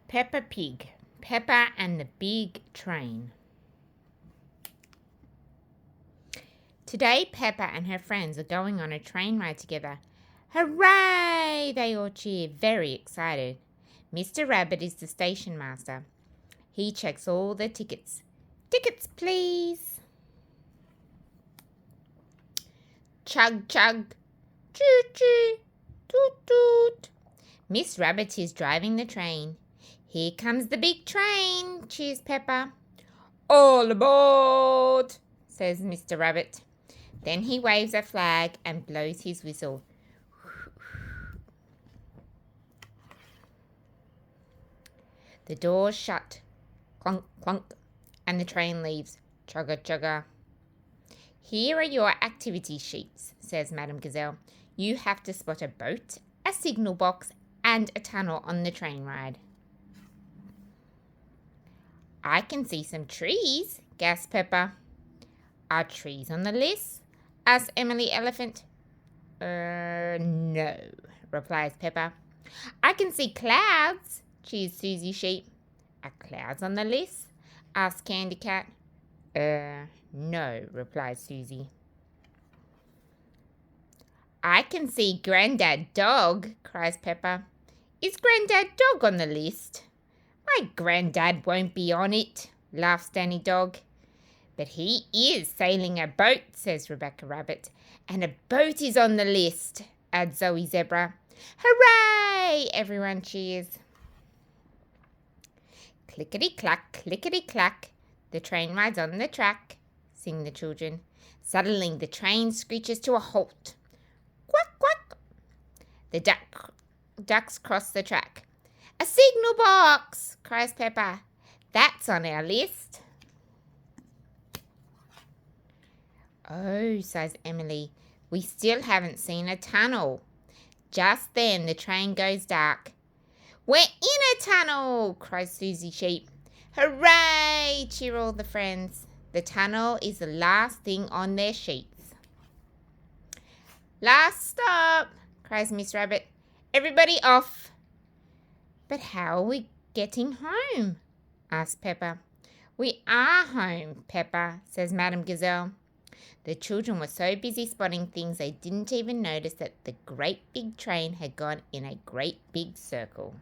Peppa Pig, Peppa and the Big Train. Today, Peppa and her friends are going on a train ride together. Hooray! They all cheer, very excited. Mr. Rabbit is the station master. He checks all the tickets. Tickets, please. Chug, chug. Choo, choo. Toot, toot. Miss Rabbit is driving the train. Here comes the big train, cheers Peppa. All aboard, says Mr. Rabbit. Then he waves a flag and blows his whistle. The doors shut, clunk, clunk, and the train leaves. Chugga, chugga. Here are your activity sheets, says Madame Gazelle. You have to spot a boat, a signal box, and a tunnel on the train ride. I can see some trees, gasped Peppa. Are trees on the list? Asked Emily Elephant. No, replies Peppa. I can see clouds, cheers Susie Sheep. Are clouds on the list? Asked Candy Cat. No, replies Susie. I can see Grandad Dog, cries Peppa. Is Grandad Dog on the list? My Grandad won't be on it, laughs Danny Dog. But he is sailing a boat, says Rebecca Rabbit. And a boat is on the list, adds Zoe Zebra. Hooray! Everyone cheers. Clickety-clack, clickety-clack. The train rides on the track, sing the children. Suddenly the train screeches to a halt. Quack, quack. The ducks cross the track. A signal box, cries Peppa. That's on our list. Oh, sighs Emily. We still haven't seen a tunnel. Just then the train goes dark. We're in a tunnel, cries Susie Sheep. Hooray, cheer all the friends. The tunnel is the last thing on their sheets. Last stop, cries Miss Rabbit. Everybody off. But how are we getting home? asks Peppa. We are home, Peppa, says Madame Gazelle. The children were so busy spotting things they didn't even notice that the great big train had gone in a great big circle.